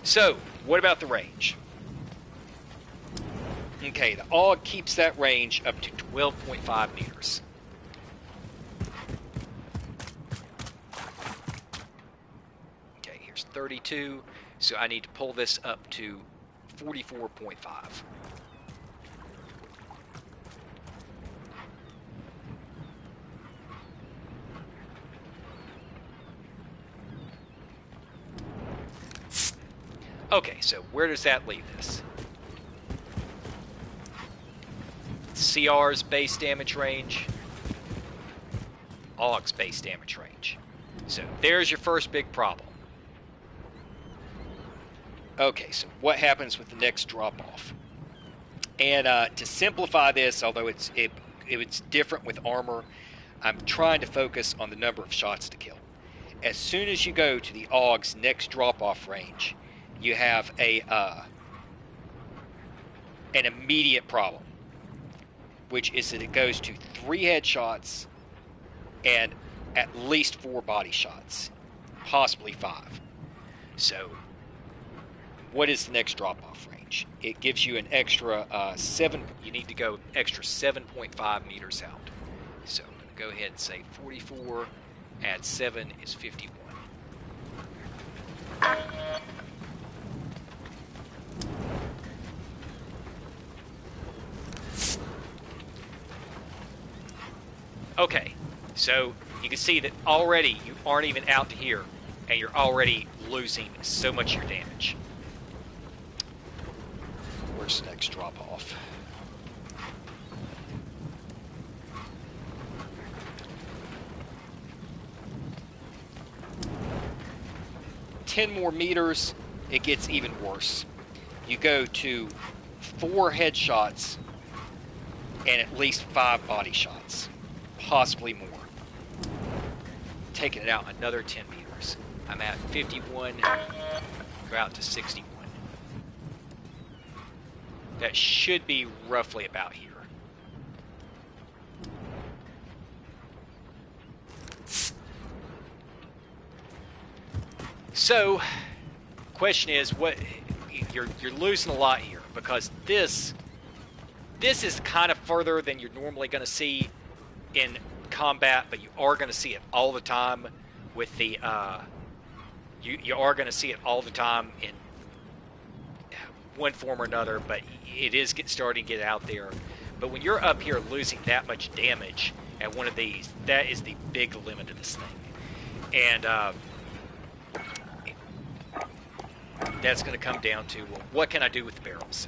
A: So, what about the range? Okay, the AUG keeps that range up to 12.5 meters. Okay, here's 32, so I need to pull this up to 44.5. Okay, so where does that leave us? CR's base damage range, AUG's base damage range. So there's your first big problem. Okay, so what happens with the next drop-off? And to simplify this, although it's different with armor, I'm trying to focus on the number of shots to kill. As soon as you go to the AUG's next drop-off range, you have an immediate problem, which is that it goes to 3 headshots and at least 4 body shots, possibly 5. So, what is the next drop-off range? It gives you an extra 7. You need to go extra 7.5 meters out. So, I'm going to go ahead and say 44. Add 7 is 51. Okay, So you can see that already you aren't even out to here, and you're already losing so much of your damage. Where's the next drop off? Ten more meters, it gets even worse. You go to 4 headshots and at least 5 body shots, possibly more. Taking it out another 10 meters. I'm at 51, go out to 61. That should be roughly about here. So, question is, what you're losing a lot here, because this is kind of further than you're normally going to see in combat, but you are going to see it all the time with the you are going to see it all the time in one form or another, but it is starting to get out there. But when you're up here losing that much damage at one of these, that is the big limit of this thing. And that's going to come down to, well, what can I do with the barrels?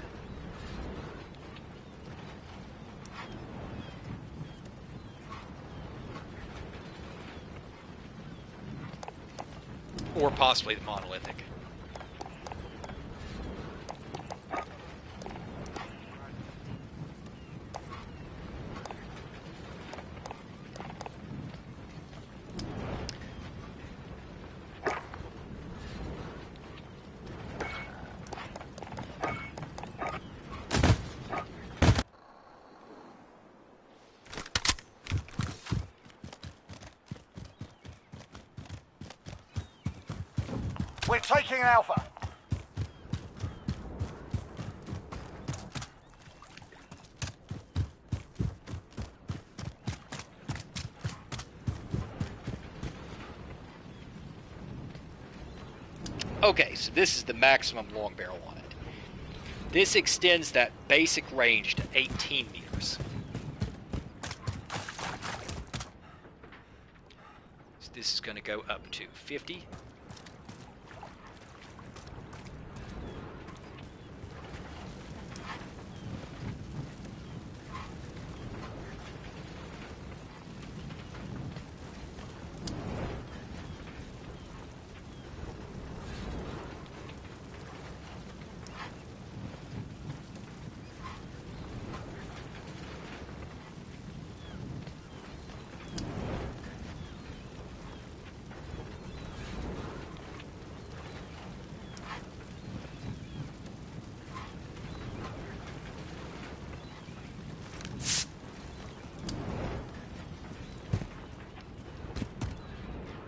A: Or possibly the monolithic.
B: We're taking Alpha.
A: Okay, so this is the maximum long barrel on it. This extends that basic range to 18 meters. So this is going to go up to 50.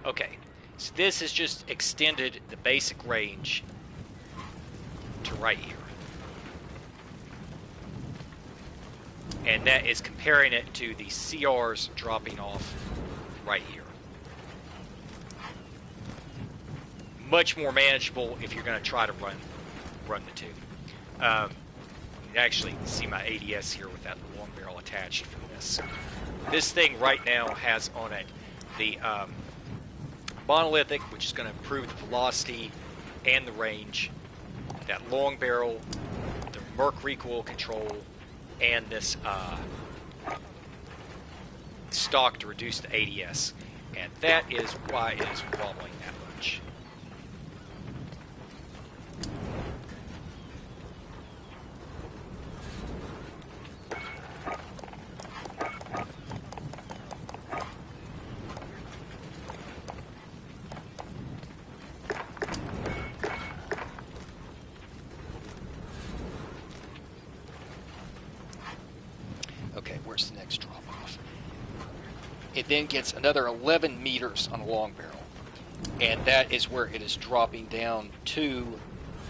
A: Okay, so this has just extended the basic range to right here. And that is comparing it to the CRs dropping off right here. Much more manageable if you're going to try to run the two. You actually see my ADS here with that long barrel attached from this. This thing right now has on it the monolithic, which is going to improve the velocity and the range, that long barrel, the Merc recoil control, and this stock to reduce the ADS. And that is why it is wobbling that much. Okay, where's the next drop off? It then gets another 11 meters on a long barrel, and that is where it is dropping down to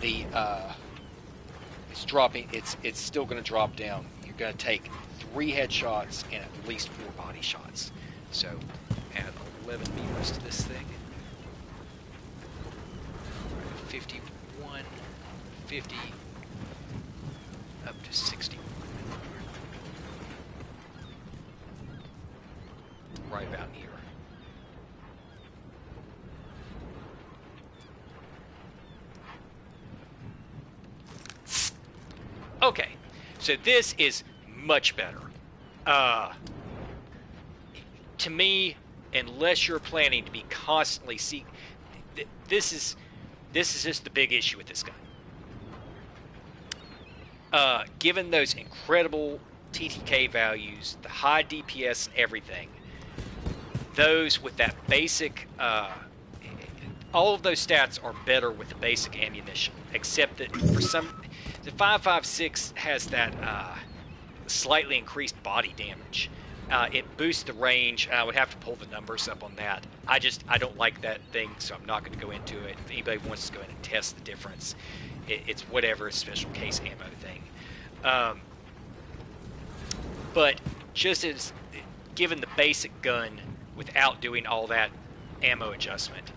A: the it's still going to drop down. You're going to take 3 headshots and at least 4 body shots. So add 11 meters to this thing. 51, 50, up to 61. right about here. Okay, so this is much better. To me, unless you're planning to be constantly this is just the big issue with this gun. Given those incredible TTK values, the high DPS and everything, those with that basic, all of those stats are better with the basic ammunition, except that for some, the 5.56 has that slightly increased body damage. It boosts the range. I would have to pull the numbers up on that. I don't like that thing, so I'm not going to go into it. If anybody wants to go in and test the difference, it's whatever special case ammo thing. But just as given the basic gun without doing all that ammo adjustment,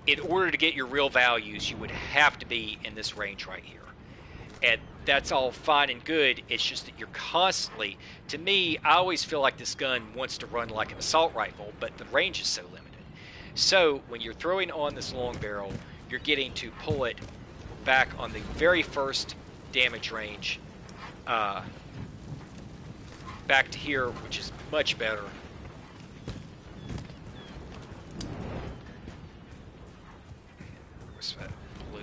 A: in order to get your real values, you would have to be in this range right here. And that's all fine and good. It's just that you're constantly, to me, I always feel like this gun wants to run like an assault rifle, but the range is so limited. So when you're throwing on this long barrel, you're getting to pull it back on the very first damage range, back to here, which is much better. Where's that blue?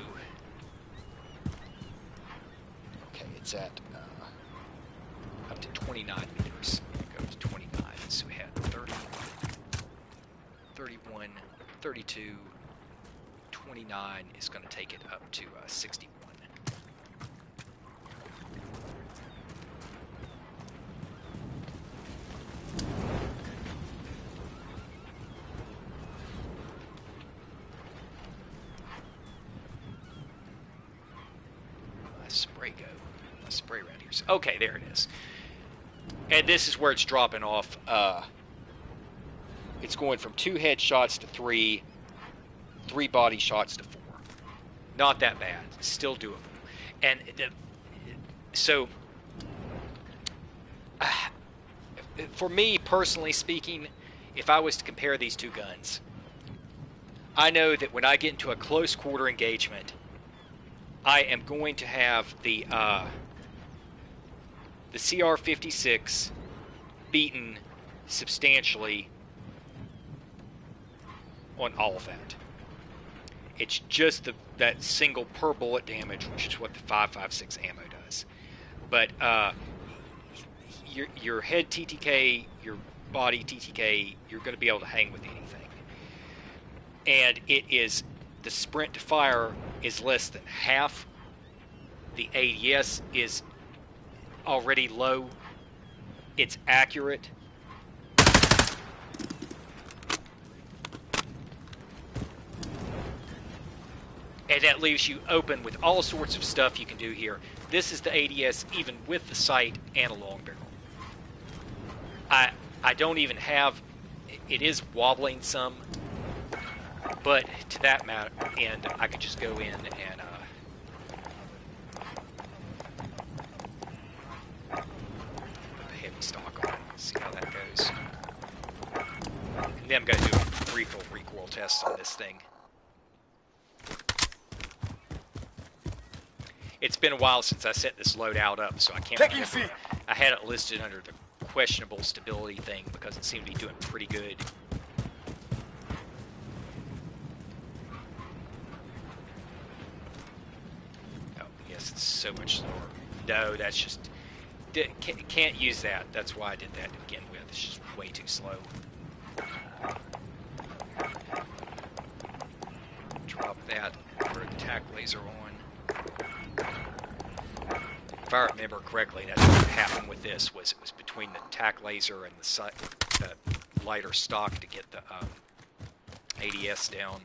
A: Okay, it's at up to 29 meters. Go to 29. So we had 30, 31, 32, 29 is going to take it up to 61. Spray around here. So, okay, there it is. And this is where it's dropping off. It's going from 2 headshots to 3, 3 body shots to 4. Not that bad. It's still doable. And so, for me personally speaking, if I was to compare these two guns, I know that when I get into a close quarter engagement, I am going to have the CR-56 beaten substantially on all of that. It's just that single per bullet damage, which is what the 5.56 ammo does. But your head TTK, your body TTK, you're going to be able to hang with anything. And it is, the sprint to fire is less than half. The ADS is already low. It's accurate. And that leaves you open with all sorts of stuff you can do here. This is the ADS even with the sight and a long barrel. I don't even have, it is wobbling some, but to that matter, and I could just go in and stock on it, see how that goes. And then I'm going to do a brief recoil test on this thing. It's been a while since I set this loadout up, so I can't remember. I had it listed under the questionable stability thing because it seemed to be doing pretty good. Oh, yes, it's so much slower. No, that's just... Can't use that. That's why I did that to begin with. It's just way too slow. Drop that. Put an attack laser on. If I remember correctly, that's what happened with this. Was it was between the attack laser and the lighter stock to get the ADS down.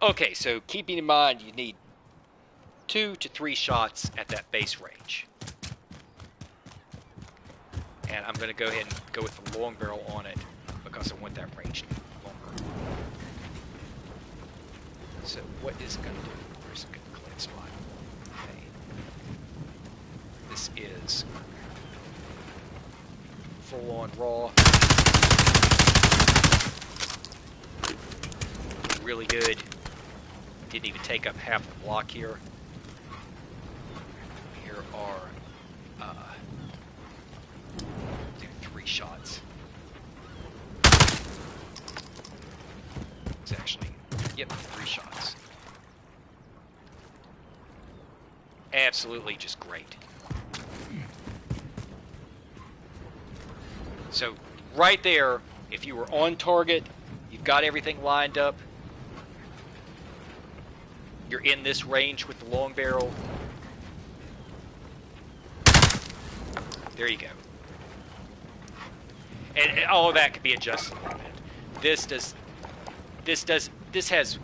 A: Okay, so keeping in mind you need 2 to 3 shots at that base range. And I'm going to go ahead and go with the long barrel on it because I want that range to be longer. So what is it going to do? Where's it going to clean spot? this is full-on raw. Really good. Didn't even take up half the block here. Here are do 3 shots. It's actually, yep, 3 shots. Absolutely just great. So right there, if you were on target, you've got everything lined up, you're in this range with the long barrel, there you go. And all of that can be adjusted a little bit. This has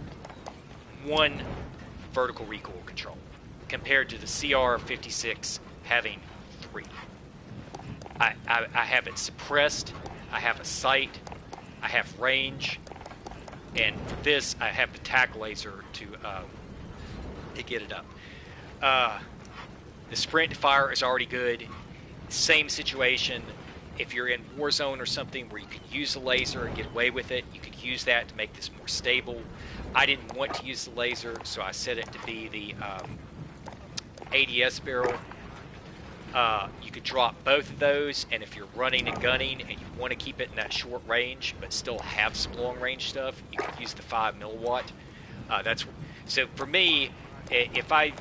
A: 1 vertical recoil control compared to the CR-56 having 3. I have it suppressed, I have a sight, I have range, and for this I have the tack laser to get it up. The sprint fire is already good. Same situation. If you're in Warzone or something where you could use the laser and get away with it, you could use that to make this more stable. I didn't want to use the laser, so I set it to be the ADS barrel. You could drop both of those, and if you're running and gunning and you want to keep it in that short range but still have some long range stuff, you could use the 5 milliwatt. So for me, if I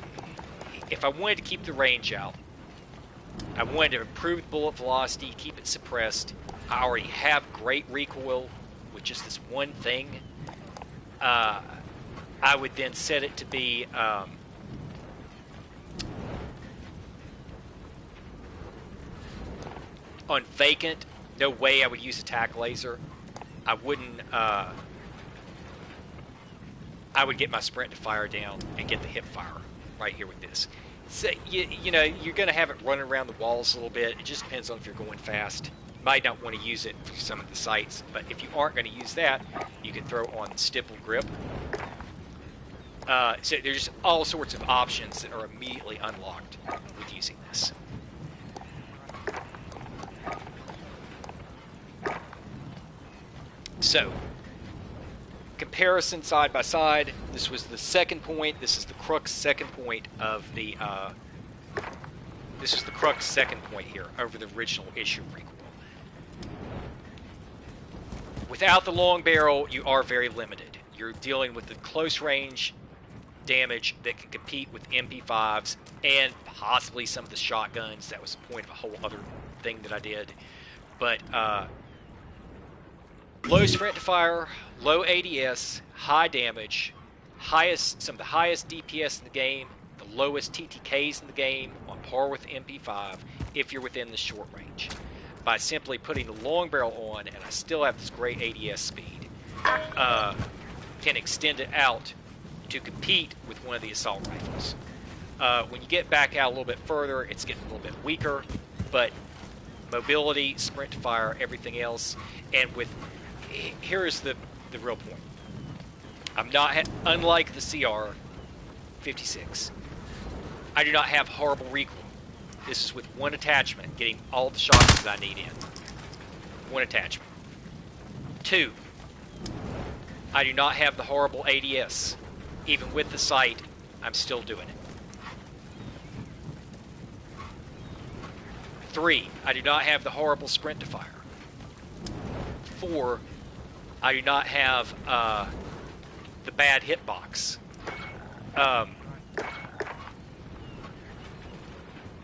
A: wanted to keep the range out, I wanted to improve the bullet velocity, keep it suppressed. I already have great recoil with just this one thing. I would then set it to be on vacant. No way I would use a tack laser. I wouldn't. I would get my sprint to fire down and get the hip fire right here with this. So you know, you're going to have it running around the walls a little bit. It just depends on if you're going fast. You might not want to use it for some of the sights, but if you aren't going to use that, you can throw on the stipple grip. So there's just all sorts of options that are immediately unlocked with using this. So, comparison side by side. This was the second point. This is the crux second point of the. This is the crux second point here over the original issue of recoil. Without the long barrel, you are very limited. You're dealing with the close range damage that can compete with MP5s and possibly some of the shotguns. That was the point of a whole other thing that I did. But low sprint to fire, low ADS, high damage, some of the highest DPS in the game, the lowest TTKs in the game, on par with MP5 if you're within the short range. By simply putting the long barrel on, and I still have this great ADS speed, can extend it out to compete with one of the assault rifles. When you get back out a little bit further, it's getting a little bit weaker, but mobility, sprint to fire, everything else, and with here is the real point. I'm not unlike the CR-56. I do not have horrible recoil. This is with one attachment, getting all the shots that I need in. One attachment. 2, I do not have the horrible ADS. Even with the sight, I'm still doing it. 3, I do not have the horrible sprint to fire. 4, I do not have the bad hitbox.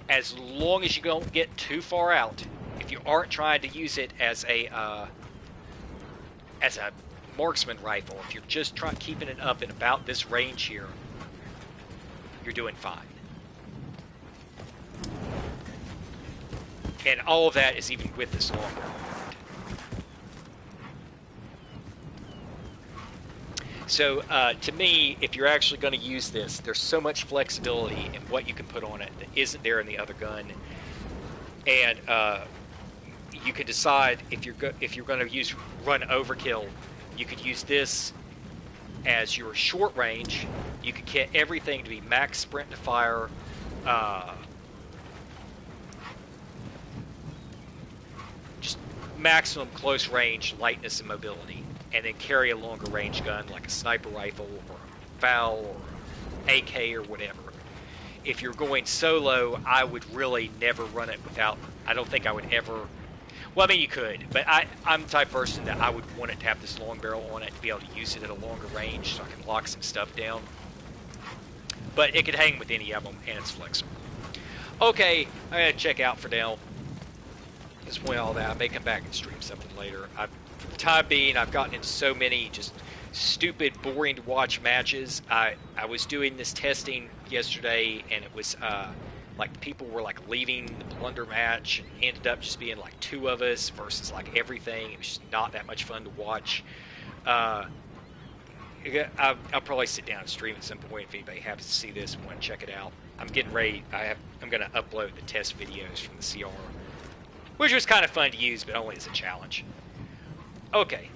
A: As long as you don't get too far out, if you aren't trying to use it as a marksman rifle, if you're just keeping it up in about this range here, you're doing fine. And all of that is even with this long barrel. So to me, if you're actually going to use this, there's so much flexibility in what you can put on it that isn't there in the other gun, and you can decide if you're going to run overkill. You could use this as your short range. You could get everything to be max sprint to fire, maximum close range, lightness, and mobility, and then carry a longer range gun like a sniper rifle or a FAL or AK or whatever. If you're going solo, I would really never run it without. I don't think I would ever. Well, I mean, you could, but I'm the type of person that I would want it to have this long barrel on it to be able to use it at a longer range so I can lock some stuff down. But it could hang with any of them, and it's flexible. Okay, I'm going to check out for now. Just point all that. I may come back and stream something later. For the time being, I've gotten into so many just stupid, boring to watch matches. I was doing this testing yesterday, and it was like people were like leaving the plunder match, and ended up just being like 2 of us versus like everything. It was just not that much fun to watch. I'll probably sit down and stream at some point if anybody happens to see this and want to check it out. I'm getting ready. I'm going to upload the test videos from the CR, which was kind of fun to use, but only as a challenge. Okay,